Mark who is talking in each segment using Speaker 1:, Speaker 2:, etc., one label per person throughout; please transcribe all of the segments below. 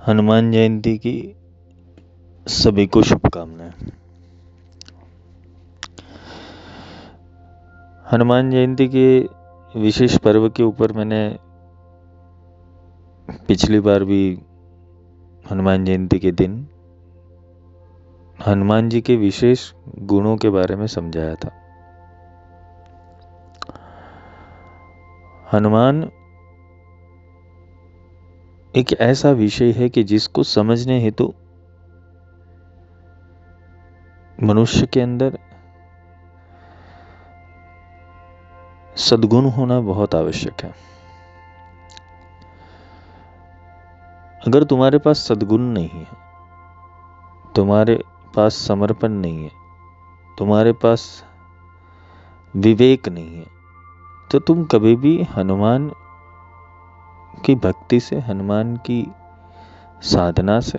Speaker 1: हनुमान जयंती की सभी को शुभकामनाएं। हनुमान जयंती के विशेष पर्व के ऊपर मैंने पिछली बार भी हनुमान जयंती के दिन हनुमान जी के विशेष गुणों के बारे में समझाया था। हनुमान एक ऐसा विषय है कि जिसको समझने हेतु मनुष्य के अंदर सद्गुण होना बहुत आवश्यक है। अगर तुम्हारे पास सद्गुण नहीं है, तुम्हारे पास समर्पण नहीं है, तुम्हारे पास विवेक नहीं है, तो तुम कभी भी हनुमान की भक्ति से, हनुमान की साधना से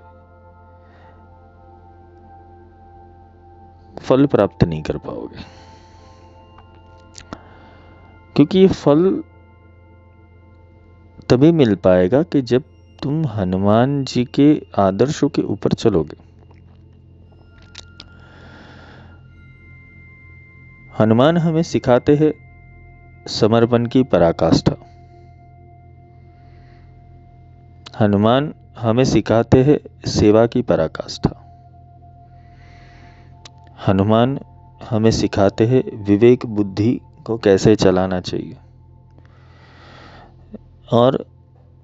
Speaker 1: फल प्राप्त नहीं कर पाओगे। क्योंकि ये फल तभी मिल पाएगा कि जब तुम हनुमान जी के आदर्शों के ऊपर चलोगे। हनुमान हमें सिखाते हैं समर्पण की पराकाष्ठा। हनुमान हमें सिखाते हैं सेवा की पराकाष्ठा। हनुमान हमें सिखाते हैं विवेक बुद्धि को कैसे चलाना चाहिए और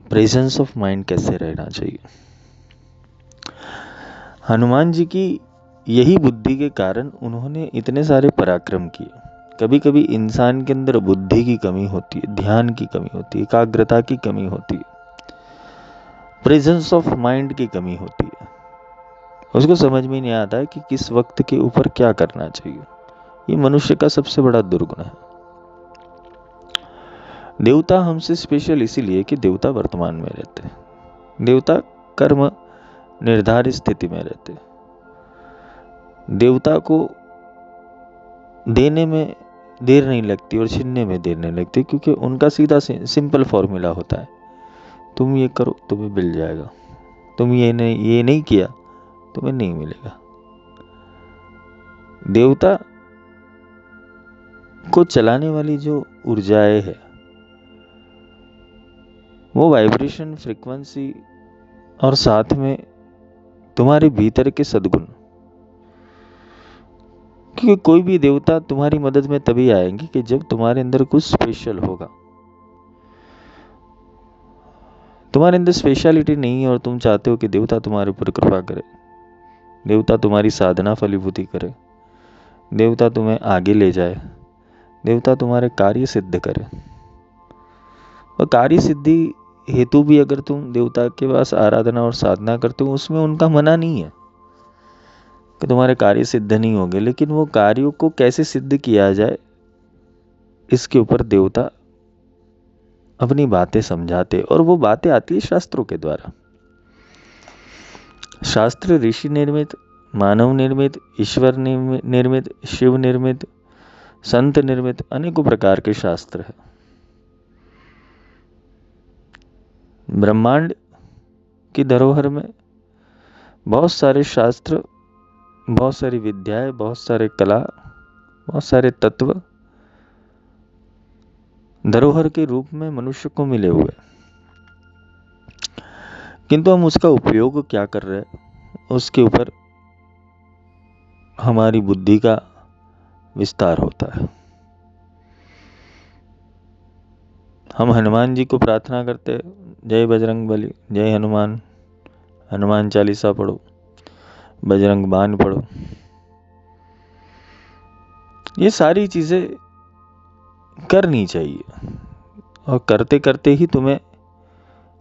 Speaker 1: प्रेजेंस ऑफ माइंड कैसे रहना चाहिए। हनुमान जी की यही बुद्धि के कारण उन्होंने इतने सारे पराक्रम किए। कभी कभी इंसान के अंदर बुद्धि की कमी होती है, ध्यान की कमी होती है, एकाग्रता की कमी होती है, प्रेजेंस ऑफ माइंड की कमी होती है। उसको समझ में नहीं आता है कि किस वक्त के ऊपर क्या करना चाहिए। ये मनुष्य का सबसे बड़ा दुर्गुण है। देवता हमसे स्पेशल इसीलिए कि देवता वर्तमान में रहते हैं। देवता कर्म निर्धारित स्थिति में रहते हैं। देवता को देने में देर नहीं लगती और छीनने में देर नहीं लगती, क्योंकि उनका सीधा सिंपल फॉर्मूला होता है, तुम ये करो तुम्हें मिल जाएगा, तुम ये नहीं किया तुम्हें नहीं मिलेगा। देवता को चलाने वाली जो ऊर्जाएं है वो वाइब्रेशन, फ्रीक्वेंसी और साथ में तुम्हारे भीतर के सद्गुण। क्योंकि कोई भी देवता तुम्हारी मदद में तभी आएंगे कि जब तुम्हारे अंदर कुछ स्पेशल होगा। तुम्हारे अंदर स्पेशलिटी नहीं है और तुम चाहते हो कि देवता तुम्हारे ऊपर कृपा करे, देवता तुम्हारी साधना फलीभूति करे, देवता तुम्हें आगे ले जाए, देवता तुम्हारे कार्य सिद्ध करे। और कार्य सिद्धि हेतु भी अगर तुम देवता के पास आराधना और साधना करते हो, उसमें उनका मना नहीं है कि तुम्हारे कार्य सिद्ध नहीं होंगे, लेकिन वो कार्यों को कैसे सिद्ध किया जाए इसके ऊपर देवता अपनी बातें समझाते। और वो बातें आती है शास्त्रों के द्वारा। शास्त्र ऋषि निर्मित, मानव निर्मित, ईश्वर निर्मित, शिव निर्मित, संत निर्मित अनेकों प्रकार के शास्त्र है। ब्रह्मांड की धरोहर में बहुत सारे शास्त्र, बहुत सारी विद्याएं, बहुत सारे कला, बहुत सारे तत्व धरोहर के रूप में मनुष्य को मिले हुए, किंतु हम उसका उपयोग क्या कर रहे हैं उसके ऊपर हमारी बुद्धि का विस्तार होता है। हम हनुमान जी को प्रार्थना करते, जय बजरंग बली, जय हनुमान, हनुमान चालीसा पढ़ो, बजरंग बाण पढ़ो। ये सारी चीजें करनी चाहिए और करते करते ही तुम्हें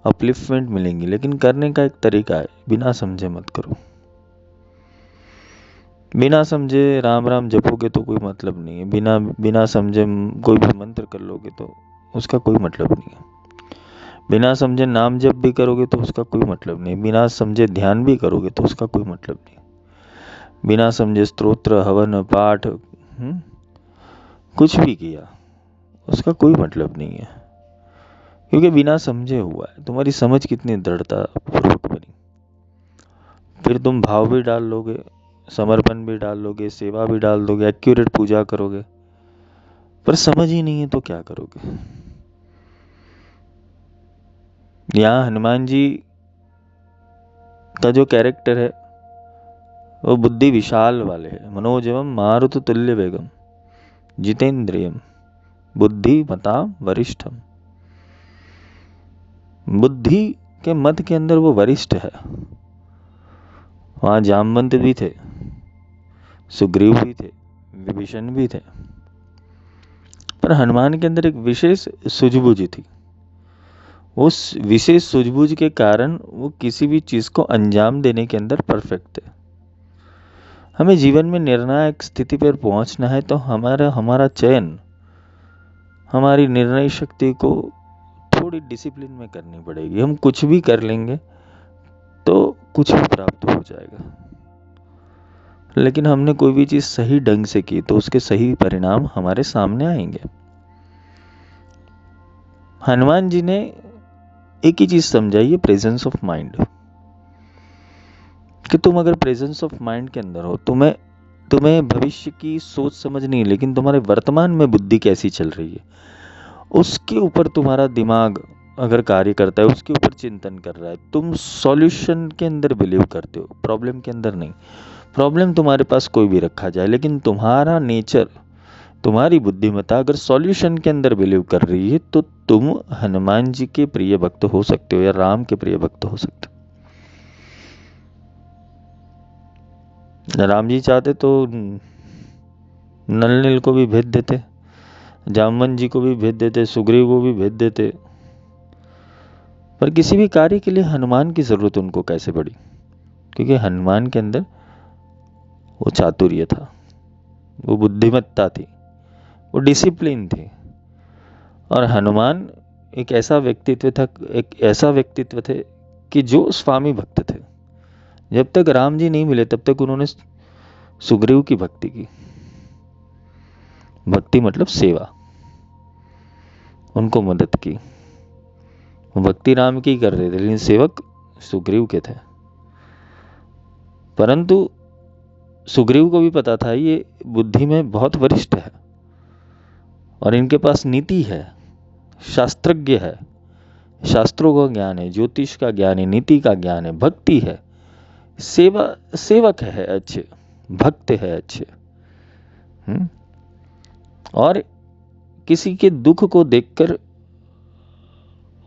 Speaker 1: अपलिफ्टमेंट मिलेंगी। लेकिन करने का एक तरीका है, बिना समझे मत करो। बिना समझे राम राम जपोगे तो कोई मतलब नहीं है। बिना समझे कोई भी मंत्र कर लोगे तो उसका कोई मतलब नहीं है। बिना समझे नाम जप भी करोगे तो उसका कोई मतलब नहीं। बिना समझे ध्यान भी करोगे तो उसका कोई मतलब नहीं। बिना समझे स्तोत्र, हवन, पाठ कुछ भी किया उसका कोई मतलब नहीं है, क्योंकि बिना समझे हुआ है। तुम्हारी समझ कितनी दृढ़ता पूर्वक बनी, फिर तुम भाव भी डाल लोगे, समर्पण भी डाल लोगे, सेवा भी डाल दोगे, एक्यूरेट पूजा करोगे, पर समझ ही नहीं है तो क्या करोगे। यहाँ हनुमान जी का जो कैरेक्टर है वो बुद्धि विशाल वाले है। मनोजवम मारुत तुल्य वेगम जितेंद्रियम बुद्धि मता वरिष्ठम। बुद्धि के मत के अंदर वो वरिष्ठ है। वहां जामवंत भी थे, सुग्रीव भी थे, विभीषण भी थे, पर हनुमान के अंदर एक विशेष सूझबूझ थी। उस विशेष सूझबूझ के कारण वो किसी भी चीज को अंजाम देने के अंदर परफेक्ट थे। हमें जीवन में निर्णायक स्थिति पर पहुंचना है तो हमारा चयन, हमारी निर्णय शक्ति को थोड़ी डिसिप्लिन में करनी पड़ेगी। हम कुछ भी कर लेंगे तो कुछ भी प्राप्त हो जाएगा, लेकिन हमने कोई भी चीज सही ढंग से की तो उसके सही परिणाम हमारे सामने आएंगे। हनुमान जी ने एक ही चीज समझाई है, प्रेजेंस ऑफ माइंड, कि तुम अगर प्रेजेंस ऑफ माइंड के अंदर हो, तुम्हें भविष्य की सोच समझ नहीं, लेकिन तुम्हारे वर्तमान में बुद्धि कैसी चल रही है उसके ऊपर तुम्हारा दिमाग अगर कार्य करता है, उसके ऊपर चिंतन कर रहा है, तुम सॉल्यूशन के अंदर बिलीव करते हो, प्रॉब्लम के अंदर नहीं। प्रॉब्लम तुम्हारे पास कोई भी रखा जाए, लेकिन तुम्हारा नेचर, तुम्हारी बुद्धिमत्ता अगर सॉल्यूशन के अंदर बिलीव कर रही है तो तुम हनुमान जी के प्रिय भक्त हो सकते हो या राम के प्रिय भक्त हो सकते हो। राम जी चाहते तो नल नील को भी भेज देते, जामवंत जी को भी भेज देते, सुग्रीव को भी भेज देते, पर किसी भी कार्य के लिए हनुमान की जरूरत उनको कैसे पड़ी? क्योंकि हनुमान के अंदर वो चातुर्य था, वो बुद्धिमत्ता थी, वो डिसिप्लिन थी। और हनुमान एक ऐसा व्यक्तित्व थे कि जो स्वामी भक्त थे। जब तक राम जी नहीं मिले तब तक उन्होंने सुग्रीव की भक्ति की। भक्ति मतलब सेवा, उनको मदद की। भक्ति राम की कर रहे थे, लेकिन सेवक सुग्रीव के थे। परंतु सुग्रीव को भी पता था ये बुद्धि में बहुत वरिष्ठ है और इनके पास नीति है, शास्त्रज्ञ है, शास्त्रों का ज्ञान है, ज्योतिष का ज्ञान है, नीति का ज्ञान है, भक्ति है, सेवक है अच्छे, भक्त है अच्छे। और किसी के दुख को देखकर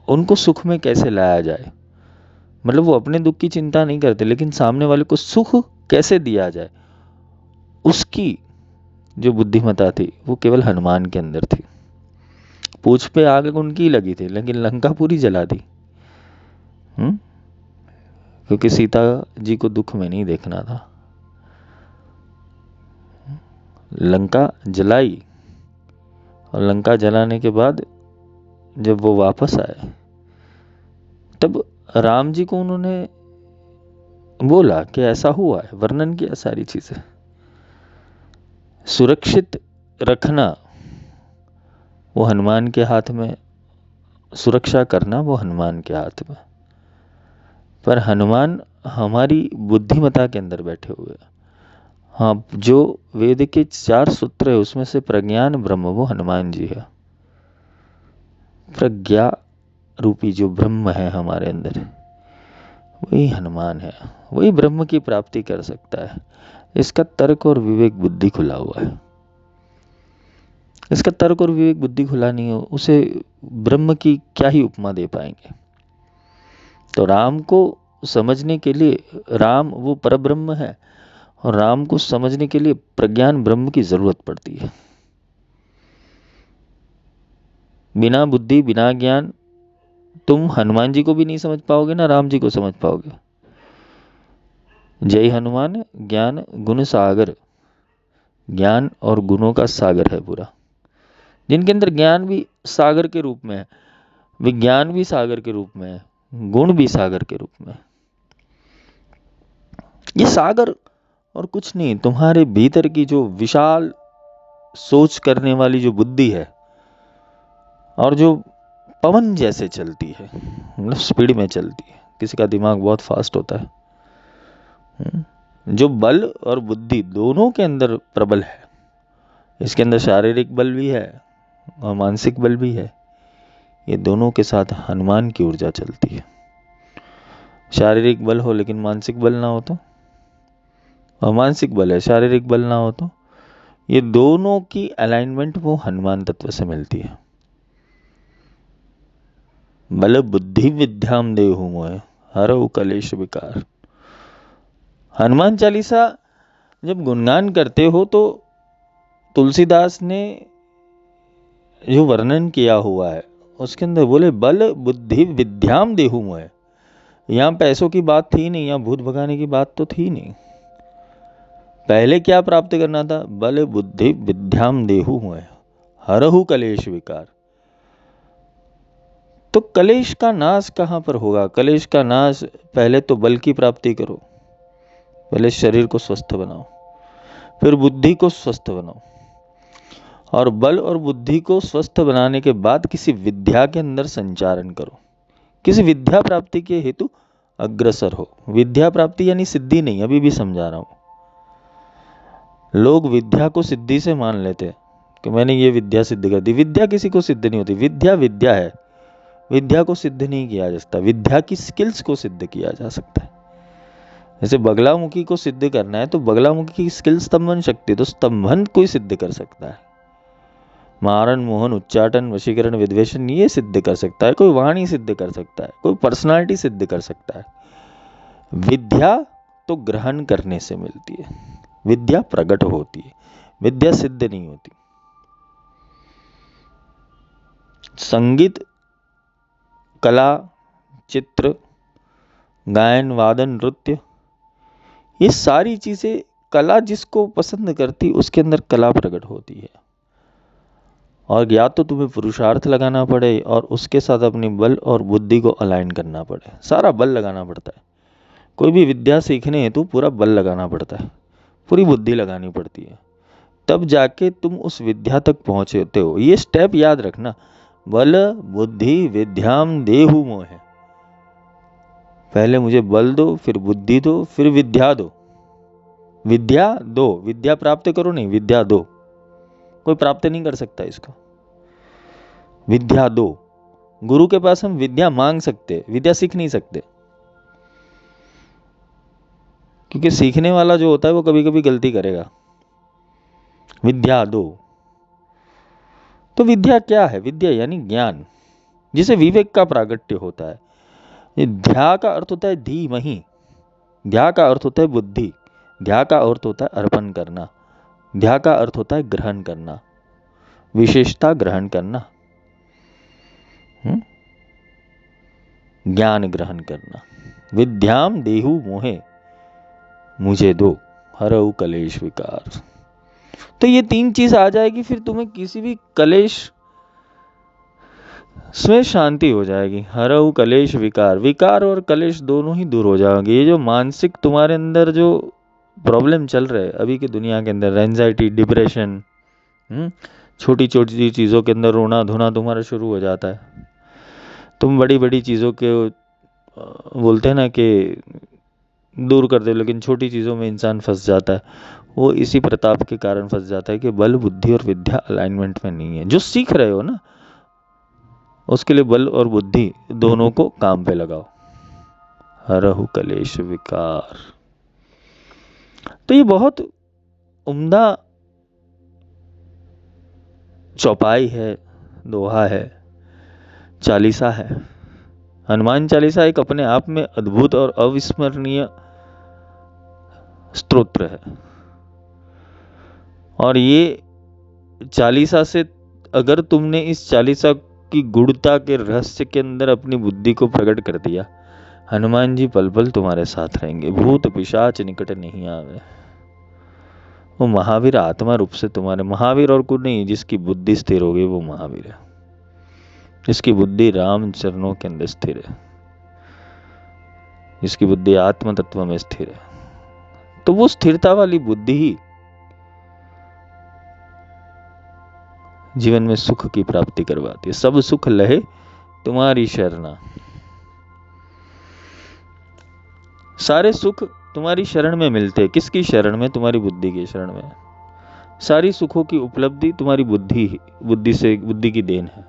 Speaker 1: उनको सुख में कैसे लाया जाए, मतलब वो अपने दुख की चिंता नहीं करते, लेकिन सामने वाले को सुख कैसे दिया जाए, उसकी जो बुद्धिमत्ता थी वो केवल हनुमान के अंदर थी। पूछ पे आग उनकी लगी थी, लेकिन लंका पूरी जला दी। क्योंकि सीता जी को दुख में नहीं देखना था। लंका जलाई और लंका जलाने के बाद जब वो वापस आए तब राम जी को उन्होंने बोला कि ऐसा हुआ है, वर्णन किया सारी चीजें। सुरक्षित रखना वो हनुमान के हाथ में, सुरक्षा करना वो हनुमान के हाथ में। पर हनुमान हमारी बुद्धिमत्ता के अंदर बैठे हुए। हाँ, जो वेद के 4 सूत्र है उसमें से प्रज्ञान ब्रह्म वो हनुमान जी है। प्रज्ञा रूपी जो ब्रह्म है हमारे अंदर, वही हनुमान है, वही ब्रह्म की प्राप्ति कर सकता है। इसका तर्क और विवेक बुद्धि खुला हुआ है। इसका तर्क और विवेक बुद्धि खुला नहीं हो, उसे ब्रह्म की क्या ही उपमा दे पाएंगे। तो राम को समझने के लिए, राम वो परब्रह्म है और राम को समझने के लिए प्रज्ञान ब्रह्म की जरूरत पड़ती है। बिना बुद्धि बिना ज्ञान तुम हनुमान जी को भी नहीं समझ पाओगे, ना राम जी को समझ पाओगे। जय हनुमान ज्ञान गुण सागर, ज्ञान और गुणों का सागर है पूरा, जिनके अंदर ज्ञान भी सागर के रूप में है, विज्ञान भी सागर के रूप में है, गुण भी सागर के रूप में। ये सागर और कुछ नहीं, तुम्हारे भीतर की जो विशाल सोच करने वाली जो बुद्धि है और जो पवन जैसे चलती है, मतलब स्पीड में चलती है। किसी का दिमाग बहुत फास्ट होता है, जो बल और बुद्धि दोनों के अंदर प्रबल है, इसके अंदर शारीरिक बल भी है और मानसिक बल भी है, ये दोनों के साथ हनुमान की ऊर्जा चलती है। शारीरिक बल हो लेकिन मानसिक बल ना हो तो, और मानसिक बल है शारीरिक बल ना हो तो, ये दोनों की अलाइनमेंट वो हनुमान तत्व से मिलती है। बल बुद्धि विद्याम देहु मोह हरऊ कलेश विकार। हनुमान चालीसा जब गुणगान करते हो तो तुलसीदास ने जो वर्णन किया हुआ है उसके अंदर बोले बल बुद्धि विद्याम देहु मोह। यहाँ पैसों की बात थी नहीं, यहाँ भूत भगाने की बात तो थी नहीं। पहले क्या प्राप्त करना था? बल बुद्धि विद्याम देहु मोह हरहु कलेश विकार। तो कलेश का नाश कहां पर होगा? कलेश का नाश पहले तो बल की प्राप्ति करो, पहले शरीर को स्वस्थ बनाओ, फिर बुद्धि को स्वस्थ बनाओ, और बल और बुद्धि को स्वस्थ बनाने के बाद किसी विद्या के अंदर संचारण करो, किसी विद्या प्राप्ति के हेतु अग्रसर हो। विद्या प्राप्ति यानी सिद्धि नहीं, अभी भी समझा रहा हूं। लोग विद्या को सिद्धि से मान लेते हैं कि मैंने ये विद्या सिद्ध कर दी। विद्या किसी को सिद्ध नहीं होती। विद्या विद्या है, विद्या को सिद्ध नहीं किया जा सकता। विद्या की स्किल्स को सिद्ध किया जा सकता है। जैसे बगलामुखी को सिद्ध करना है तो बगलामुखी की स्किल स्तंभन शक्ति, तो स्तंभन कोई सिद्ध कर सकता है। मारण मोहन उच्चाटन वशीकरण विद्वेषण ये सिद्ध कर सकता है, कोई वाणी सिद्ध कर सकता है, कोई पर्सनालिटी सिद्ध कर सकता है। विद्या तो ग्रहण करने से मिलती है, विद्या प्रकट होती है, विद्या सिद्ध नहीं होती। संगीत, कला, चित्र, गायन, वादन, नृत्य, ये सारी चीजें, कला जिसको पसंद करती उसके अंदर कला प्रकट होती है। और या तो तुम्हें पुरुषार्थ लगाना पड़े और उसके साथ अपनी बल और बुद्धि को अलाइन करना पड़े, सारा बल लगाना पड़ता है। कोई भी विद्या सीखने हेतु पूरा बल लगाना पड़ता है, पूरी बुद्धि लगानी पड़ती है, तब जाके तुम उस विद्या तक पहुंचते हो। ये स्टेप याद रखना, बल बुद्धि विद्याम देहु मोह। पहले मुझे बल दो, फिर बुद्धि दो, फिर विद्या दो। विद्या दो, विद्या प्राप्त करो नहीं, विद्या दो। कोई प्राप्त नहीं कर सकता इसको। विद्या दो। गुरु के पास हम विद्या मांग सकते, विद्या सीख नहीं सकते, क्योंकि सीखने वाला जो होता है वो कभी कभी गलती करेगा। विद्या दो। तो विद्या क्या है? विद्या यानी ज्ञान, जिसे विवेक का प्रागट्य होता है। ये ध्या का अर्थ होता है धीमहि, ध्या का अर्थ होता है बुद्धि, ध्या का अर्थ होता है अर्पण करना, ध्या का अर्थ होता है ग्रहण करना, विशेषता ग्रहण करना, ज्ञान ग्रहण करना। विद्याम देहु मोहे, मुझे दो हरऊ कलेश विकार। तो ये तीन चीज आ जाएगी, फिर तुम्हें किसी भी कलेश में शांति हो जाएगी। हरऊ कलेश विकार, विकार और कलेश दोनों ही दूर हो जाएंगे। ये जो मानसिक तुम्हारे अंदर जो प्रॉब्लम चल रहे हैं अभी की दुनिया के अंदर, एंजाइटी, डिप्रेशन, छोटी छोटी चीज़ों के अंदर रोना धोना तुम्हारा शुरू हो जाता है। तुम बड़ी बड़ी चीज़ों के बोलते हैं ना कि दूर कर दे, लेकिन छोटी चीज़ों में इंसान फंस जाता है। वो इसी प्रताप के कारण फंस जाता है कि बल बुद्धि और विद्या अलाइनमेंट में नहीं है। जो सीख रहे हो ना, उसके लिए बल और बुद्धि दोनों को काम पे लगाओ। हरहु कलेश विकार। तो ये बहुत उम्दा चौपाई है, दोहा है, चालीसा है। हनुमान चालीसा एक अपने आप में अद्भुत और अविस्मरणीय स्तोत्र है। और ये चालीसा से अगर तुमने इस चालीसा की गुणता के रहस्य के अंदर अपनी बुद्धि को प्रकट कर दिया, हनुमान जी पल पल तुम्हारे साथ रहेंगे। भूत पिशाच निकट नहीं आवे। वो महावीर आत्मा रूप से तुम्हारे, महावीर और कोई नहीं, जिसकी बुद्धि स्थिर होगी वो महावीर है, जिसकी बुद्धि राम चरणों के अंदर स्थिर है, जिसकी बुद्धि आत्म तत्व में स्थिर है। तो वो स्थिरता वाली बुद्धि ही जीवन में सुख की प्राप्ति करवाती है। सब सुख लहे तुम्हारी शरणा। सारे सुख तुम्हारी शरण में मिलते हैं। किसकी शरण में? तुम्हारी बुद्धि की शरण में। सारी सुखों की उपलब्धि तुम्हारी बुद्धि की देन है,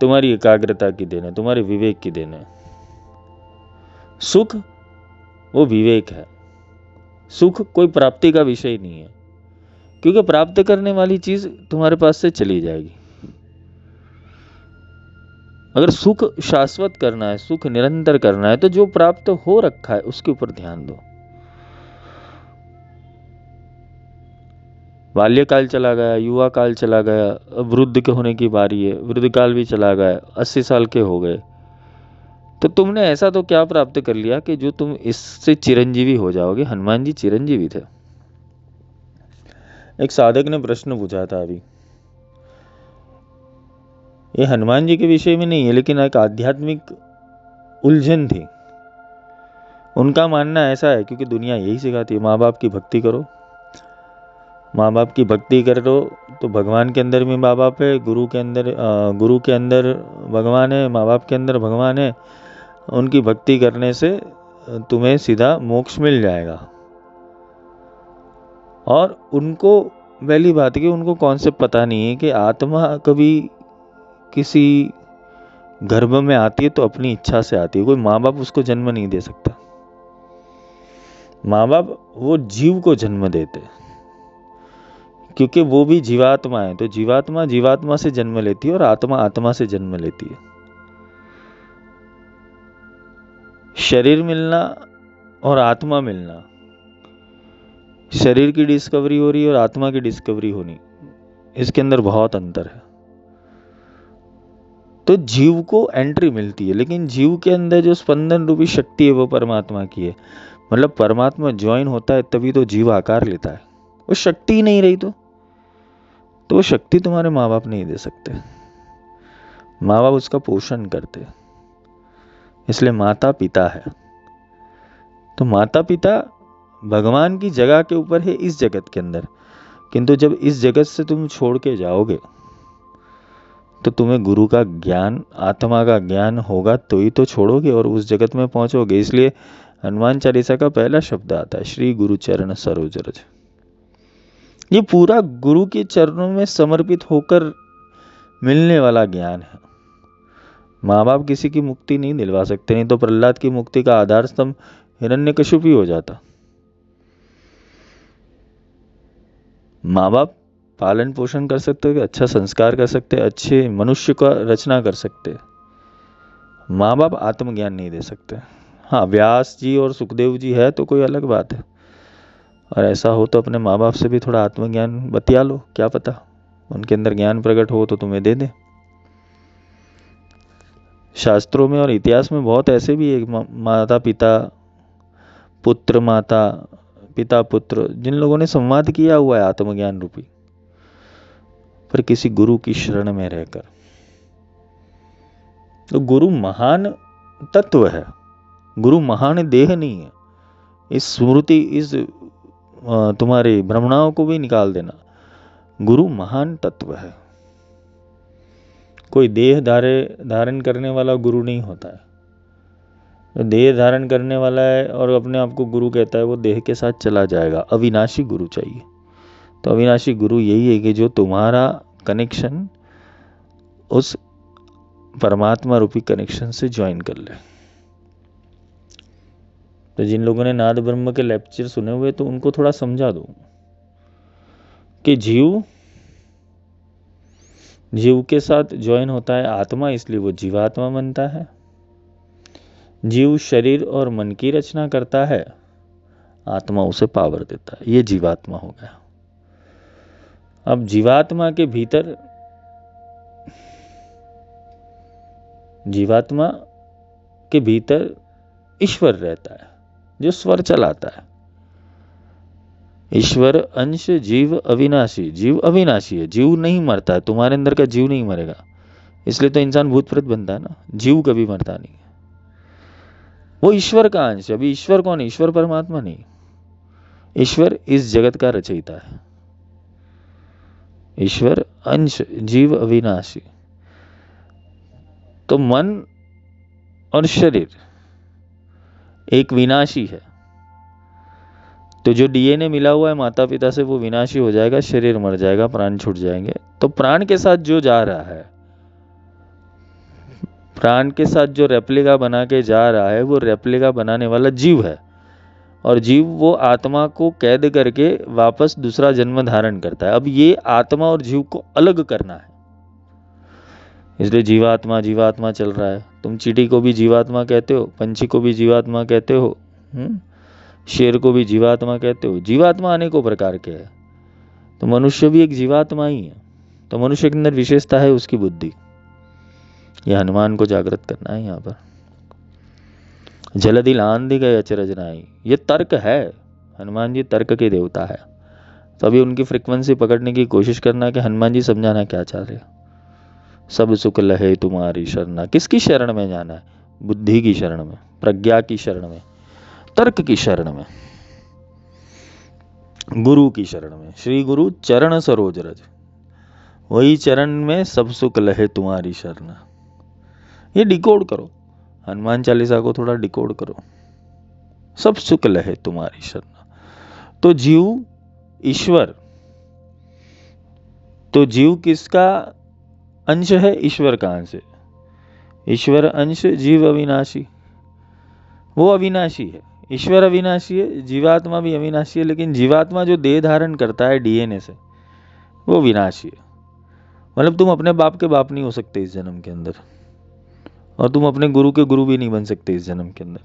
Speaker 1: तुम्हारी एकाग्रता की देन है, तुम्हारे विवेक की देन है। सुख वो विवेक है। सुख कोई प्राप्ति का विषय नहीं है, क्योंकि प्राप्त करने वाली चीज तुम्हारे पास से चली जाएगी। अगर सुख शाश्वत करना है, सुख निरंतर करना है, तो जो प्राप्त हो रखा है उसके ऊपर ध्यान दो। बाल्यकाल चला गया, युवा काल चला गया, अब वृद्ध के होने की बारी है, वृद्ध काल भी चला गया, 80 साल के हो गए, तो तुमने ऐसा तो क्या प्राप्त कर लिया कि जो तुम इससे चिरंजीवी हो जाओगे? हनुमान जी चिरंजीवी थे। एक साधक ने प्रश्न पूछा था अभी, ये हनुमान जी के विषय में नहीं है, लेकिन एक आध्यात्मिक उलझन थी। उनका मानना ऐसा है, क्योंकि दुनिया यही सिखाती है, माँ बाप की भक्ति करो, माँ बाप की भक्ति करो तो भगवान के अंदर भी माँ बाप है, गुरु के अंदर भगवान है, माँ बाप के अंदर भगवान है। उनकी भक्ति करने से तुम्हें सीधा मोक्ष मिल जाएगा। और उनको पहली बात कि उनको कॉन्सेप्ट पता नहीं है कि आत्मा कभी किसी गर्भ में आती है तो अपनी इच्छा से आती है। कोई माँ बाप उसको जन्म नहीं दे सकता। माँ बाप वो जीव को जन्म देते, क्योंकि वो भी जीवात्मा है। तो जीवात्मा से जन्म लेती है और आत्मा आत्मा से जन्म लेती है। शरीर मिलना और आत्मा मिलना, शरीर की डिस्कवरी हो रही है और आत्मा की डिस्कवरी होनी, इसके अंदर बहुत अंतर है। तो जीव को एंट्री मिलती है, लेकिन जीव के अंदर जो स्पंदन रूपी शक्ति है वो परमात्मा की है। मतलब परमात्मा ज्वाइन होता है तभी तो जीव आकार लेता है। वो शक्ति ही नहीं रही तो वो शक्ति तुम्हारे माँ बाप नहीं दे सकते। माँ बाप उसका पोषण करते, इसलिए माता पिता है। तो माता पिता भगवान की जगह के ऊपर है इस जगत के अंदर, किंतु जब इस जगत से तुम छोड़ के जाओगे तो तुम्हें गुरु का ज्ञान, आत्मा का ज्ञान होगा तो ही तो छोड़ोगे और उस जगत में पहुंचोगे। इसलिए हनुमान चालीसा का पहला शब्द आता है, श्री गुरु चरण सरोज रज। ये पूरा गुरु के चरणों में समर्पित होकर मिलने वाला ज्ञान है। माँ बाप किसी की मुक्ति नहीं दिलवा सकते, नहीं तो प्रहलाद की मुक्ति का आधार स्तंभ हिरण्यकशिपु ही हो जाता। माँ बाप पालन पोषण कर सकते हो, अच्छा संस्कार कर सकते, अच्छे मनुष्य का रचना कर सकते। माँ बाप आत्मज्ञान नहीं दे सकते। हाँ, व्यास जी और सुखदेव जी है तो कोई अलग बात है, और ऐसा हो तो अपने माँ बाप से भी थोड़ा आत्मज्ञान बतिया लो, क्या पता उनके अंदर ज्ञान प्रकट हो तो तुम्हें दे दे। शास्त्रों में और इतिहास में बहुत ऐसे भी एक माता पिता, पुत्र माता, पिता पुत्र, जिन लोगों ने संवाद किया हुआ है आत्मज्ञान रूपी, पर किसी गुरु की शरण में रहकर। तो गुरु महान तत्व है, गुरु महान देह नहीं है। इस स्मृति, इस तुम्हारे भ्रमणाओं को भी निकाल देना। गुरु महान तत्व है, कोई देह धारण करने वाला गुरु नहीं होता है। जो देह धारण करने वाला है और अपने आप को गुरु कहता है, वो देह के साथ चला जाएगा। अविनाशी गुरु चाहिए। तो अविनाशी गुरु यही है कि जो तुम्हारा कनेक्शन उस परमात्मा रूपी कनेक्शन से ज्वाइन कर ले। तो जिन लोगों ने नाद ब्रह्म के लेक्चर सुने हुए, तो उनको थोड़ा समझा दो कि जीव के साथ ज्वाइन होता है आत्मा, इसलिए वो जीवात्मा बनता है। जीव शरीर और मन की रचना करता है, आत्मा उसे पावर देता है। ये जीवात्मा हो गया। अब जीवात्मा के भीतर ईश्वर रहता है, जो स्वर चलाता है। ईश्वर अंश जीव अविनाशी। जीव अविनाशी है, जीव नहीं मरता है। तुम्हारे अंदर का जीव नहीं मरेगा, इसलिए तो इंसान भूत प्रेत बनता है ना। जीव कभी मरता नहीं है, वो ईश्वर का अंश है। अभी ईश्वर कौन है? ईश्वर परमात्मा नहीं, ईश्वर इस जगत का रचयिता है। ईश्वर अंश जीव अविनाशी। तो मन और शरीर एक विनाशी है, तो जो डीएनए मिला हुआ है माता पिता से वो विनाशी हो जाएगा, शरीर मर जाएगा, प्राण छूट जाएंगे। तो प्राण के साथ जो जा रहा है, प्राण के साथ जो रेप्लिका बना के जा रहा है, वो रेप्लिका बनाने वाला जीव है। और जीव वो आत्मा को कैद करके वापस दूसरा जन्म धारण करता है। अब ये आत्मा और जीव को अलग करना है, इसलिए जीवात्मा जीवात्मा चल रहा है। तुम चींटी को भी जीवात्मा कहते हो, पंछी को भी जीवात्मा कहते हो, शेर को भी जीवात्मा कहते हो। जीवात्मा अनेकों प्रकार के है, तो मनुष्य भी एक जीवात्मा ही है। तो मनुष्य के अंदर विशेषता है उसकी बुद्धि। यह हनुमान को जागृत करना है यहाँ पर। जलधि लांधि गए अचरज नाई, ये तर्क है। हनुमान जी तर्क के देवता है। तो अभी उनकी फ्रिक्वेंसी पकड़ने की कोशिश करना कि हनुमान जी समझाना क्या चाह रहे हैं। सब सुख लहे तुम्हारी शरणा, किसकी शरण में जाना है? बुद्धि की शरण में, प्रज्ञा की शरण में, तर्क की शरण में, गुरु की शरण में। श्री गुरु चरण सरोज रज, वही चरण में सब सुख लहे तुम्हारी शरण। ये डिकोड करो, हनुमान चालीसा को थोड़ा डिकोड करो। सब सुख लहे तुम्हारी शरण। तो जीव ईश्वर, तो जीव किसका अंश है? ईश्वर का अंश है। ईश्वर अंश, जीव अविनाशी। वो अविनाशी है, ईश्वर अविनाशी है, जीवात्मा भी अविनाशी है। लेकिन जीवात्मा जो देह धारण करता है डीएनए से, वो विनाशी है। मतलब तुम अपने बाप के बाप नहीं हो सकते इस जन्म के अंदर, और तुम अपने गुरु के गुरु भी नहीं बन सकते इस जन्म के अंदर।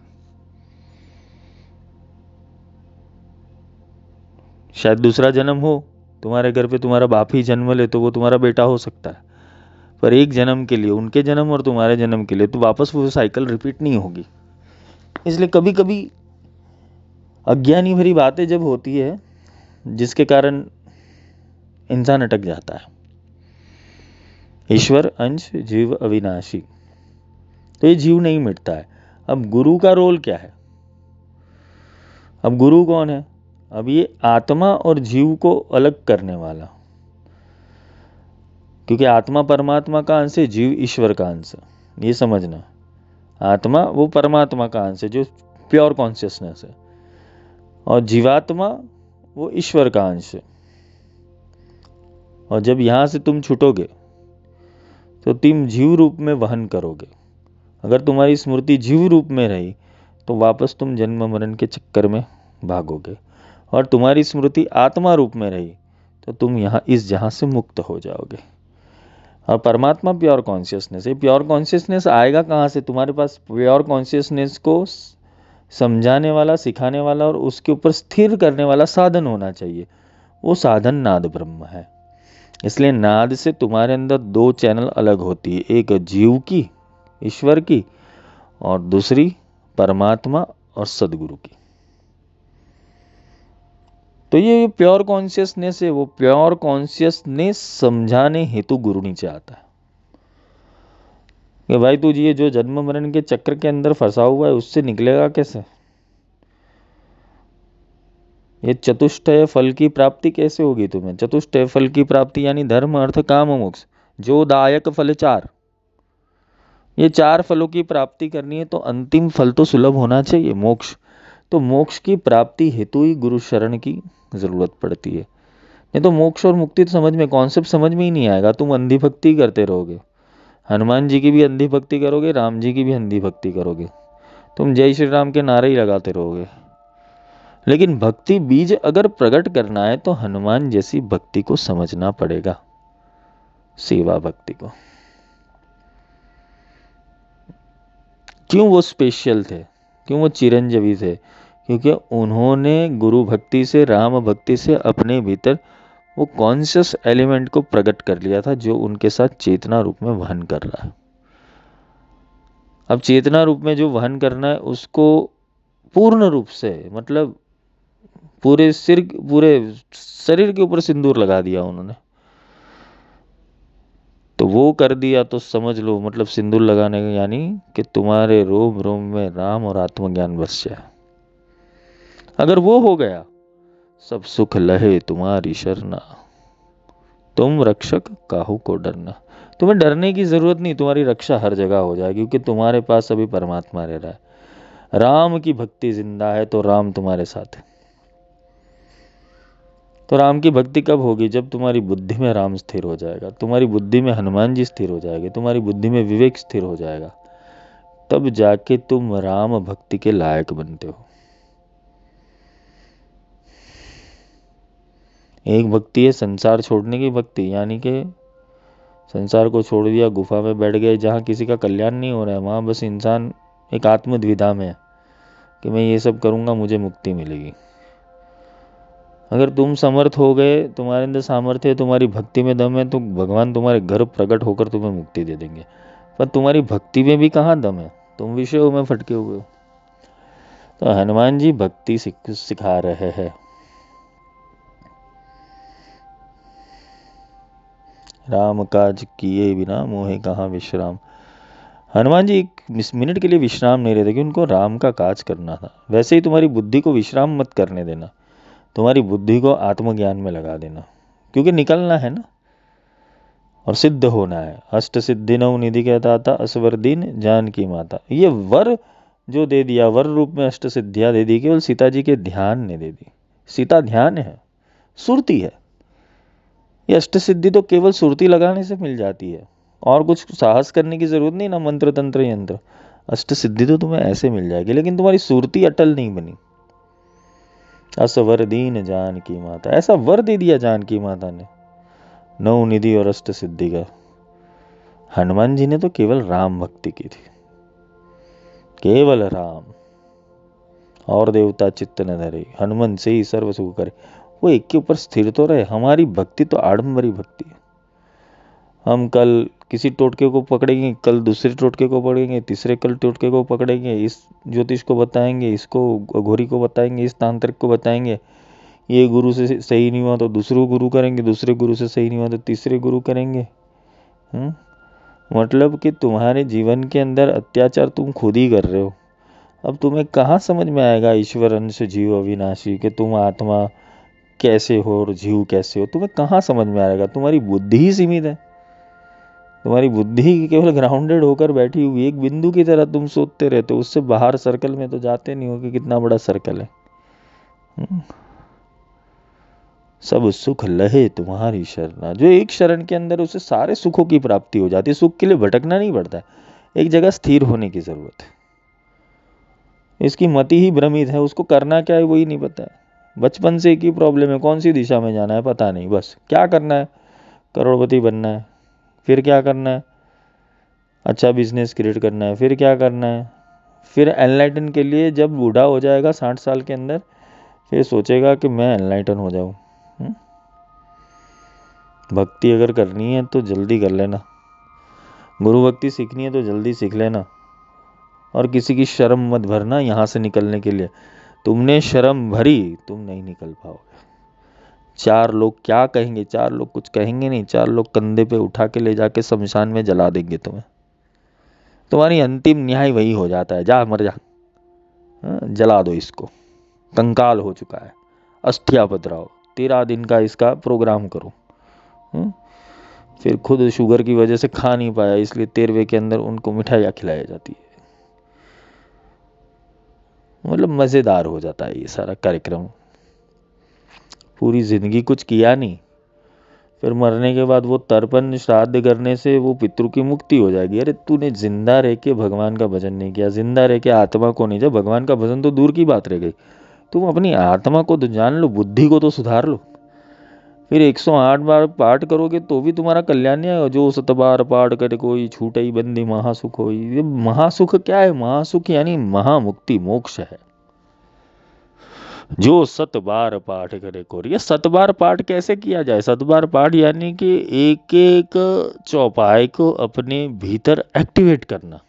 Speaker 1: शायद दूसरा जन्म हो, तुम्हारे घर पे तुम्हारा बाप ही जन्म ले, तो वो तुम्हारा बेटा हो सकता है। पर एक जन्म के लिए, उनके जन्म और तुम्हारे जन्म के लिए, तो वापस वो साइकिल रिपीट नहीं होगी। इसलिए कभी कभी अज्ञानी भरी बातें जब होती है, जिसके कारण इंसान अटक जाता है। ईश्वर अंश, जीव अविनाशी। तो ये जीव नहीं मिटता है। अब गुरु का रोल क्या है? अब गुरु कौन है? अब ये आत्मा और जीव को अलग करने वाला, क्योंकि आत्मा परमात्मा का अंश है, जीव ईश्वर का अंश है। ये समझना, आत्मा वो परमात्मा का अंश है जो प्योर कॉन्शियसनेस है, और जीवात्मा वो ईश्वर का अंश है। और जब यहां से तुम छूटोगे तो तुम जीव रूप में वहन करोगे। अगर तुम्हारी स्मृति जीव रूप में रही तो वापस तुम जन्म मरण के चक्कर में भागोगे, और तुम्हारी स्मृति आत्मा रूप में रही तो तुम यहाँ इस जहां से मुक्त हो जाओगे। और परमात्मा प्योर कॉन्शियसनेस है। प्योर कॉन्शियसनेस आएगा कहाँ से? तुम्हारे पास प्योर कॉन्शियसनेस को समझाने वाला, सिखाने वाला और उसके ऊपर स्थिर करने वाला साधन होना चाहिए। वो साधन नाद ब्रह्म है। इसलिए नाद से तुम्हारे अंदर दो चैनल अलग होती है, एक जीव की, ईश्वर की, और दूसरी परमात्मा और सदगुरु की। तो ये प्योर कॉन्शियसनेस है। वो प्योर कॉन्शियसनेस समझाने हेतु गुरु नीचे आता है कि भाई तुझे ये जो जन्म मरण के चक्र के अंदर फंसा हुआ है, उससे निकलेगा कैसे? ये चतुष्टय फल की प्राप्ति कैसे होगी तुम्हें? चतुष्टय फल की प्राप्ति यानी धर्म, अर्थ, काम, मोक्ष, जो दायक फल चार। ये चार फलों की प्राप्ति करनी है तो अंतिम फल तो सुलभ होना चाहिए, मोक्ष। तो मोक्ष की प्राप्ति हेतु ही गुरु शरण की जरूरत पड़ती है। नहीं तो मोक्ष और मुक्ति तो समझ में, कॉन्सेप्ट समझ में ही नहीं आएगा। तुम अंधी भक्ति करते रहोगे, हनुमान जी की भी अंधी भक्ति करोगे, राम जी की भी अंधी भक्ति करोगे, तुम जय श्री राम के नारे ही लगाते रहोगे। लेकिन भक्ति बीज अगर प्रकट करना है तो हनुमान जैसी भक्ति को समझना पड़ेगा, सेवा भक्ति को। क्यों वो स्पेशल थे, क्यों वो चिरंजीवी थे? क्योंकि उन्होंने गुरु भक्ति से, राम भक्ति से अपने भीतर वो कॉन्शियस एलिमेंट को प्रकट कर लिया था, जो उनके साथ चेतना रूप में वहन कर रहा है। अब चेतना रूप में जो वहन करना है उसको पूर्ण रूप से, मतलब पूरे शरीर के ऊपर सिंदूर लगा दिया उन्होंने। तो वो कर दिया तो समझ लो, मतलब सिंदूर लगाने का यानी कि तुम्हारे रोम रोम में राम और आत्मज्ञान बस जाए। अगर वो हो गया, सब सुख लहे तुम्हारी शरणा, तुम रक्षक काहू को डरना। तुम्हें डरने की जरूरत नहीं, तुम्हारी रक्षा हर जगह हो जाएगी, क्योंकि तुम्हारे पास अभी परमात्मा रह रहा है। राम की भक्ति जिंदा है तो राम तुम्हारे साथ है। तो राम की भक्ति कब होगी? जब तुम्हारी बुद्धि में राम स्थिर हो जाएगा, तुम्हारी बुद्धि में हनुमान जी स्थिर हो जाएंगे, तुम्हारी बुद्धि में विवेक स्थिर हो जाएगा, तब जाके तुम राम भक्ति के लायक बनते हो। एक भक्ति है संसार छोड़ने की भक्ति, यानी कि संसार को छोड़ दिया, गुफा में बैठ गए, जहाँ किसी का कल्याण नहीं हो रहा है, वहाँ बस इंसान एक आत्मद्विधा में है कि मैं ये सब करूँगा मुझे मुक्ति मिलेगी। अगर तुम समर्थ हो गए, तुम्हारे अंदर सामर्थ्य है, तुम्हारी भक्ति में दम है, तो भगवान तुम्हारे घर प्रकट होकर तुम्हें मुक्ति दे देंगे। पर तुम्हारी भक्ति में भी कहाँ दम है, तुम विषयों में फटके हुए हो। तो हनुमान जी भक्ति सिखा रहे हैं। राम काज किए बिना मोहे कहाँ विश्राम। हनुमान जी एक मिनट के लिए विश्राम नहीं लेते, कि उनको राम का काज करना था। वैसे ही तुम्हारी बुद्धि को विश्राम मत करने देना, तुम्हारी बुद्धि को आत्मज्ञान में लगा देना, क्योंकि निकलना है ना और सिद्ध होना है। अष्ट सिद्धि नौ निधि कहता था, असवर दीन जान की माता। ये वर जो दे दिया, वर रूप में अष्ट सिद्धियां दे दी, केवल सीता जी के ध्यान ने दे दी। सीता ध्यान है, सुरती है। ये अष्ट सिद्धि तो केवल सुरती लगाने से मिल जाती है, और कुछ साहस करने की जरूरत नहीं ना, मंत्र तंत्र यंत्र। अष्ट सिद्धि तो तुम्हें ऐसे मिल जाएगी, लेकिन तुम्हारी सुरती अटल नहीं बनी। असवर दीन जान की माता, ऐसा वर दे दिया जान की माता ने, नौ निधि और अष्ट सिद्धि का। हनुमान जी ने तो केवल राम भक्ति की थी, केवल राम, और देवता चित्त न धरे, हनुमान से ही सर्व सुख करे। वो एक के ऊपर स्थिर तो रहे। हमारी भक्ति तो आडंबरी भक्ति है। हम कल किसी टोटके को पकड़ेंगे, कल दूसरे टोटके को पकड़ेंगे, तीसरे कल टोटके को पकड़ेंगे, इस ज्योतिष को बताएंगे, इसको अघोरी को बताएंगे, इस तांत्रिक को बताएंगे। ये गुरु से सही नहीं हुआ तो दूसरे गुरु करेंगे, दूसरे गुरु से सही नहीं हुआ तो तीसरे गुरु करेंगे। मतलब कि तुम्हारे जीवन के अंदर अत्याचार तुम खुद ही कर रहे हो। अब तुम्हें कहाँ समझ में आएगा ईश्वर अंश जीव अविनाशी, कि तुम आत्मा कैसे हो और जीव कैसे हो, तुम्हें कहाँ समझ में आएगा। तुम्हारी बुद्धि ही सीमित है। तुम्हारी बुद्धि केवल ग्राउंडेड होकर बैठी हुई, एक बिंदु की तरह तुम सोचते रहते हो, उससे बाहर सर्कल में तो जाते नहीं हो कि कितना बड़ा सर्कल है। सब सुख लहे तुम्हारी शरणा। जो एक शरण के अंदर उसे सारे सुखों की प्राप्ति हो जाती है। सुख के लिए भटकना नहीं पड़ता है, एक जगह स्थिर होने की जरूरत है। इसकी मति ही भ्रमित है, उसको करना क्या है वही नहीं पता है। बचपन से एक ही प्रॉब्लम है, कौन सी दिशा में जाना है पता नहीं, बस क्या करना है, करोड़पति बनना है, फिर क्या करना है, अच्छा बिजनेस क्रिएट करना है, फिर क्या करना है, फिर एनलाइटन के लिए जब बूढ़ा हो जाएगा 60 साल के अंदर, फिर सोचेगा कि मैं एनलाइटन हो जाऊं। भक्ति अगर करनी है तो जल्दी कर लेना, गुरु भक्ति सीखनी है तो जल्दी सीख लेना, और किसी की शर्म मत भरना यहाँ से निकलने के लिए। तुमने शर्म भरी, तुम नहीं निकल पाओगे। चार लोग क्या कहेंगे, चार लोग कुछ कहेंगे नहीं, चार लोग कंधे पे उठा के ले जाके शमशान में जला देंगे तुम्हें। तुम्हारी अंतिम न्याय वही हो जाता है, जा मर जा, जला दो इसको, कंकाल हो चुका है, अस्थिया बदराओ, 13 दिन का इसका प्रोग्राम करो। फिर खुद शुगर की वजह से खा नहीं पाया, इसलिए 13वें के अंदर उनको मिठाइयाँ खिलाई जाती है। मतलब मजेदार हो जाता है ये सारा कार्यक्रम। पूरी जिंदगी कुछ किया नहीं, फिर मरने के बाद वो तर्पण श्राद्ध करने से वो पितृ की मुक्ति हो जाएगी। अरे तूने जिंदा रह के भगवान का भजन नहीं किया, जिंदा रह के आत्मा को नहीं, जब भगवान का भजन तो दूर की बात रह गई। तुम अपनी आत्मा को तो जान लो, बुद्धि को तो सुधार लो। फिर 108 बार पाठ करोगे तो भी तुम्हारा कल्याण नहीं आएगा। जो 7 बार पाठ करे कोई छूटे ही बंदी महासुख हो। ये महासुख क्या है? महासुख यानी महामुक्ति, मोक्ष है। जो 7 बार पाठ करे कोई। ये 7 बार पाठ कैसे किया जाए? 7 बार पाठ यानी कि एक एक चौपाई को अपने भीतर एक्टिवेट करना।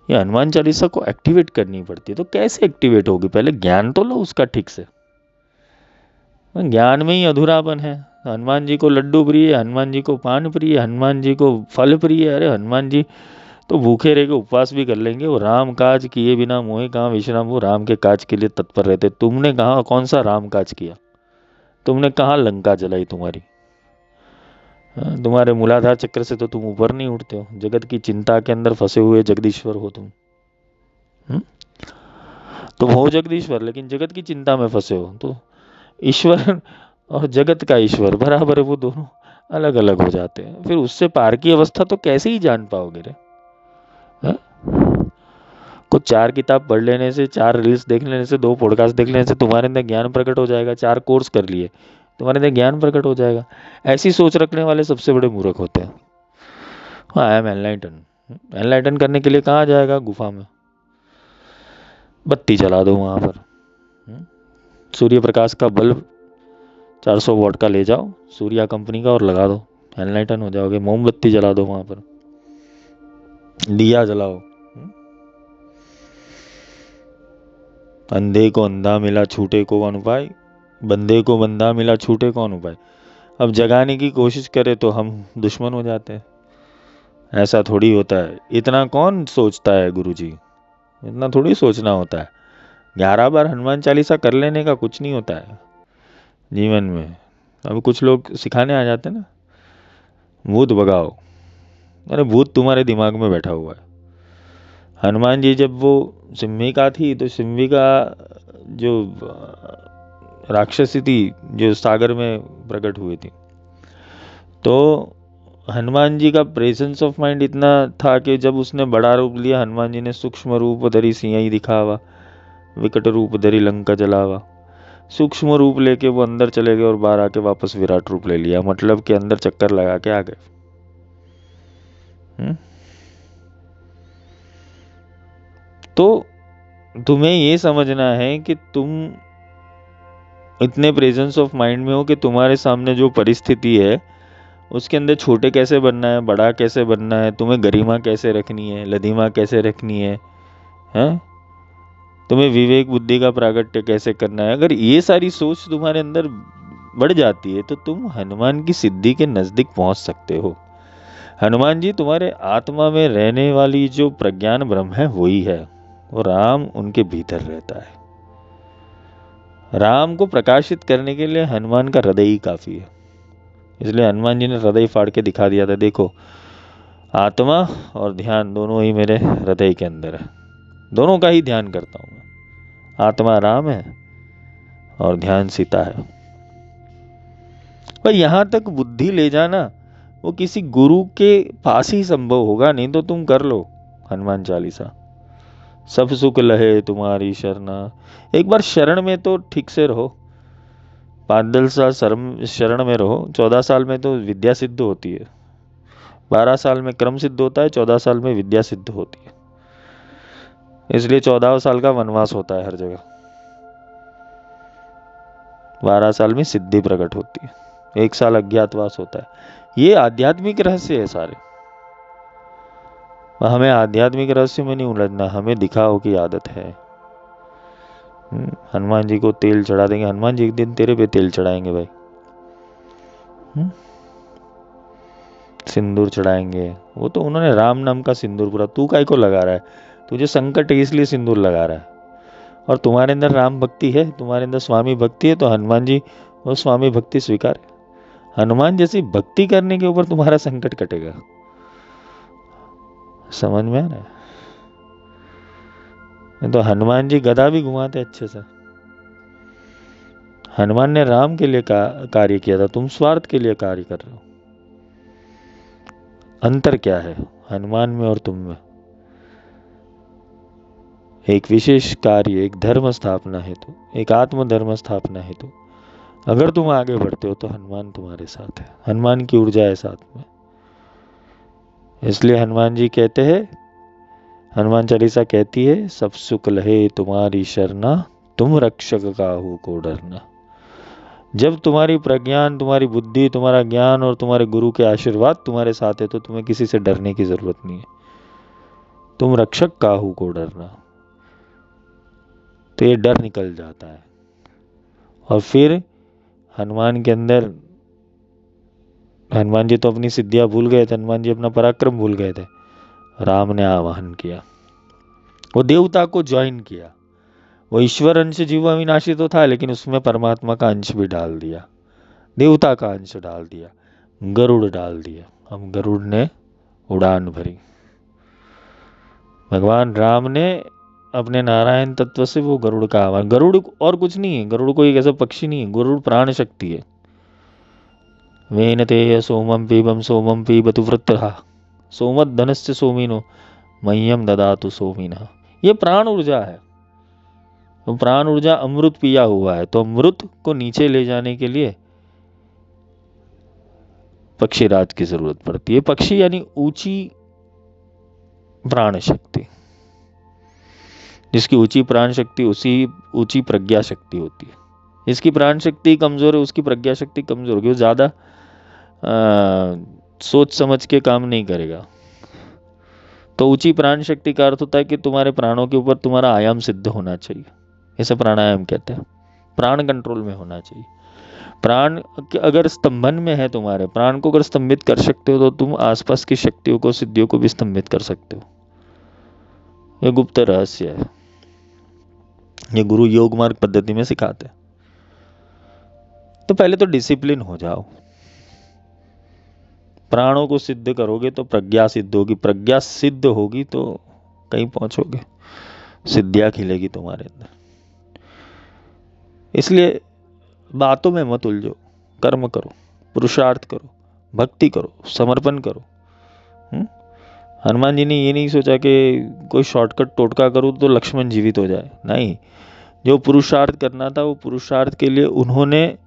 Speaker 1: ये हनुमान चालीसा को एक्टिवेट करनी पड़ती है। तो कैसे एक्टिवेट होगी? पहले ज्ञान तो लो उसका ठीक से। ज्ञान में ही अधूरापन है। हनुमान जी को लड्डू प्रिय, हनुमान जी को पान प्रिय, हनुमान जी को फल प्रिय। अरे हनुमान जी तो भूखे रह के उपवास भी कर लेंगे। वो राम काज किए बिना मोहे कहाँ विश्राम। वो राम के काज के लिए तत्पर रहते। तुमने कहाँ, कौन सा राम काज किया? तुमने कहाँ लंका जलाई तुम्हारी? तुम्हारे मूलाधार चक्र से तो तुम ऊपर नहीं उठते हो। जगत की चिंता के अंदर फंसे हुए जगदीश्वर हो तुम। तुम हो जगदीश्वर, लेकिन जगत की चिंता में फंसे हो। तो ईश्वर और जगत का ईश्वर बराबर है, वो दोनों अलग अलग हो जाते हैं। फिर उससे पार की अवस्था तो कैसे ही जान पाओगे रे? हाँ? कुछ 4 किताब पढ़ लेने से, 4 रील्स देख लेने से, 2 पॉडकास्ट देख लेने से तुम्हारे अंदर ज्ञान प्रकट हो जाएगा। 4 कोर्स कर लिए, तुम्हारे अंदर ज्ञान प्रकट हो जाएगा। ऐसी सोच रखने वाले सबसे बड़े मूर्ख होते हैं। I am enlighten. एनलाइटन करने के लिए कहाँ जाएगा? गुफा में बत्ती जला दो वहां पर। सूर्य प्रकाश का बल्ब 400 वॉट का ले जाओ, सूर्या कंपनी का, और लगा दो, एनलाइटन हो जाओगे। मोमबत्ती जला दो वहां पर, दिया जलाओ। अंधे को अंधा मिला छूटे को कौन उपाय, बंदे को बंदा मिला छूटे कौन उपाय। अब जगाने की कोशिश करे तो हम दुश्मन हो जाते हैं। ऐसा थोड़ी होता है। इतना कौन सोचता है गुरुजी? इतना थोड़ी सोचना होता है। 11 बार हनुमान चालीसा कर लेने का कुछ नहीं होता है जीवन में। अब कुछ लोग सिखाने आ जाते हैं ना, भूत भगाओ। अरे भूत तुम्हारे दिमाग में बैठा हुआ है। हनुमान जी जब वो सिम्हिका थी, तो सिम्हिका जो राक्षसी थी, जो सागर में प्रकट हुई थी, तो हनुमान जी का प्रेजेंस ऑफ माइंड इतना था कि जब उसने बड़ा रूप लिया, हनुमान जी ने सूक्ष्म रूप धरी सिंह दिखावा, विकट रूप धरी लंका जलावा। सूक्ष्म रूप लेके वो अंदर चले गए और बाहर आके वापस विराट रूप ले लिया। मतलब कि अंदर चक्कर लगा के आ गए। तो तुम्हें ये समझना है कि तुम इतने प्रेजेंस ऑफ माइंड में हो कि तुम्हारे सामने जो परिस्थिति है उसके अंदर छोटे कैसे बनना है, बड़ा कैसे बनना है, तुम्हें गरिमा कैसे रखनी है, लधिमा कैसे रखनी है, हैं? तुम्हें विवेक बुद्धि का प्रागट्य कैसे करना है। अगर ये सारी सोच तुम्हारे अंदर बढ़ जाती है तो तुम हनुमान की सिद्धि के नजदीक पहुंच सकते हो। हनुमान जी तुम्हारे आत्मा में रहने वाली जो प्रज्ञान ब्रह्म है वही है, वो राम उनके भीतर रहता है। राम को प्रकाशित करने के लिए हनुमान का हृदय ही काफी है। इसलिए हनुमान जी ने हृदय फाड़ के दिखा दिया था, देखो आत्मा और ध्यान दोनों ही मेरे हृदय के अंदर है, दोनों का ही ध्यान करता हूं मैं। आत्मा राम है और ध्यान सीता है। पर यहां तक बुद्धि ले जाना वो किसी गुरु के पास ही संभव होगा, नहीं तो तुम कर लो हनुमान चालीसा। सब सुख लहे तुम्हारी शरणा। एक बार शरण में तो ठीक से रहो। 5-10 साल शरण में रहो। 14 साल में तो विद्या सिद्ध होती है, 12 साल में क्रम सिद्ध होता है, 14 साल में विद्या सिद्ध होती है। इसलिए 14 साल का वनवास होता है हर जगह। 12 साल में सिद्धि प्रकट होती है, 1 साल अज्ञातवास होता है। ये आध्यात्मिक रहस्य है सारे। हमें आध्यात्मिक रहस्य में नहीं उलझना, हमें दिखाओ की आदत है। हनुमान जी को तेल चढ़ा देंगे, हनुमान जी एक दिन तेरे पे तेल चढ़ाएंगे भाई। सिंदूर चढ़ाएंगे, वो तो उन्होंने राम नाम का सिंदूर पूरा, तू काय को लगा रहा है? तुझे संकट है इसलिए सिंदूर लगा रहा है। और तुम्हारे अंदर राम भक्ति है, तुम्हारे अंदर स्वामी भक्ति है, तो हनुमान जी वो स्वामी भक्ति स्वीकार है। हनुमान जैसी भक्ति करने के ऊपर तुम्हारा संकट कटेगा। समझ में आ रहा है? तो हनुमान जी गदा भी घुमाते अच्छे से। हनुमान ने राम के लिए कार्य किया था, तुम स्वार्थ के लिए कार्य कर रहे हो। अंतर क्या है हनुमान में और तुम में? एक विशेष कार्य, एक धर्म स्थापना हेतु, एक आत्म धर्म स्थापना हेतु अगर तुम आगे बढ़ते हो तो हनुमान तुम्हारे साथ है, हनुमान की ऊर्जा है साथ में। इसलिए हनुमान जी कहते हैं, हनुमान चालीसा कहती है, सब सुख लहे तुम्हारी शरणा, तुम रक्षक काहू को डरना। जब तुम्हारी प्रज्ञान, तुम्हारी बुद्धि, तुम्हारा ज्ञान और तुम्हारे गुरु के आशीर्वाद तुम्हारे साथ है तो तुम्हें किसी से डरने की जरूरत नहीं है। तुम रक्षक काहू को डरना, तो ये डर निकल जाता है। और फिर हनुमान के अंदर, हनुमान जी तो अपनी सिद्धियां भूल गए थे, हनुमान जी अपना पराक्रम भूल गए थे। राम ने आवाहन किया, वो देवता को ज्वाइन किया। वो ईश्वर अंश जीव अविनाशी तो था, लेकिन उसमें परमात्मा का अंश भी डाल दिया, देवता का अंश डाल दिया, गरुड़ डाल दिया। अब गरुड़ ने उड़ान भरी। भगवान राम ने अपने नारायण तत्व से वो गरुड़ का आवाहन। गरुड़ और कुछ नहीं है, गरुड़ कोई ऐसा पक्षी नहीं है, गरुड़ प्राण शक्ति है। वेन ते सोमम पीबम सोमम पीबतु वृत्रहा सोमत धनस्य सोमिनो मह्यम ददातु सोमिना। ये प्राण ऊर्जा है। तो प्राण ऊर्जा अमृत पिया हुआ है, तो अमृत को नीचे ले जाने के लिए पक्षीराज की जरूरत पड़ती है। पक्षी यानी ऊंची प्राण शक्ति। जिसकी ऊंची प्राण शक्ति उसी ऊंची प्रज्ञा शक्ति होती है। जिसकी प्राण शक्ति कमजोर है उसकी प्रज्ञा शक्ति कमजोर होगी, वो ज्यादा सोच समझ के काम नहीं करेगा। तो ऊंची प्राण शक्ति का अर्थ होता है कि तुम्हारे प्राणों के ऊपर तुम्हारा आयाम सिद्ध होना चाहिए। इसे प्राणायाम कहते हैं। प्राण कंट्रोल में होना चाहिए। प्राण अगर स्तंभन में है, तुम्हारे प्राण को अगर स्तंभित कर सकते हो तो तुम आसपास की शक्तियों को, सिद्धियों को भी स्तंभित कर सकते हो। यह गुप्त रहस्य है, ये गुरु योग मार्ग पद्धति में सिखाते हैं। तो पहले तो डिसिप्लिन हो जाओ। प्राणों को सिद्ध करोगे तो प्रज्ञा सिद्ध होगी, प्रज्ञा सिद्ध होगी तो कहीं पहुंचोगे, सिद्धियां खिलेगी तुम्हारे अंदर। इसलिए बातों में मत उलझो, कर्म करो, पुरुषार्थ करो, भक्ति करो, समर्पण करो। हनुमान जी ने ये नहीं सोचा कि कोई शॉर्टकट टोटका करूं तो लक्ष्मण जीवित हो जाए। नहीं, जो पुरुषार्थ करना था वो पुरुषार्थ के लिए उन्होंने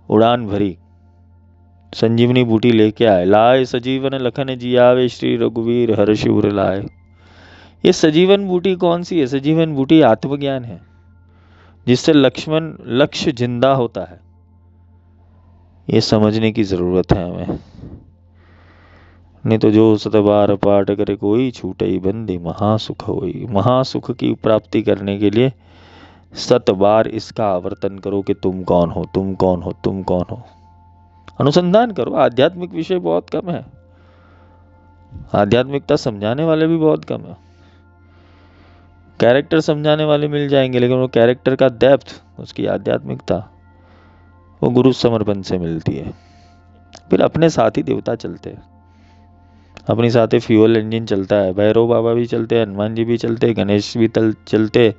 Speaker 1: उड़ान भरी। संजीवनी बूटी लेके आए, लाए सजीवन लखन जियावे श्री रघुवीर हर्षि उर लाए। ये सजीवन बूटी कौन सी है? सजीवन बूटी आत्मज्ञान है, जिससे लक्ष्मण लक्ष्य जिंदा होता है। ये समझने की जरूरत है हमें। नहीं तो जो सतबार पाठ करे कोई छूटई बंदी महासुख होई। महासुख की प्राप्ति करने के लिए 7 बार इसका आवर्तन करो कि तुम कौन हो, तुम कौन हो, तुम कौन हो। अनुसंधान करो। आध्यात्मिक विषय बहुत कम है, आध्यात्मिकता समझाने वाले भी बहुत कम है। कैरेक्टर समझाने वाले मिल जाएंगे, लेकिन वो कैरेक्टर का डेप्थ, उसकी आध्यात्मिकता, वो गुरु समर्पण से मिलती है। फिर अपने साथ ही देवता चलते हैं, अपनी साथ ही फ्यूल इंजन चलता है। भैरव बाबा भी चलते हैं, हनुमान जी भी चलते हैं, गणेश भी चलते,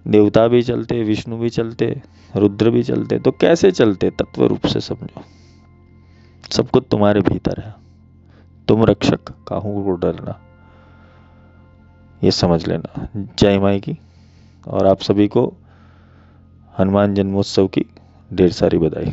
Speaker 1: देवता भी चलते, विष्णु भी चलते, रुद्र भी चलते। तो कैसे चलते? तत्व रूप से समझो। सब कुछ तुम्हारे भीतर है, तुम रक्षक, काहू को डरना, ये समझ लेना। जय माई की। और आप सभी को हनुमान जन्मोत्सव की ढेर सारी बधाई।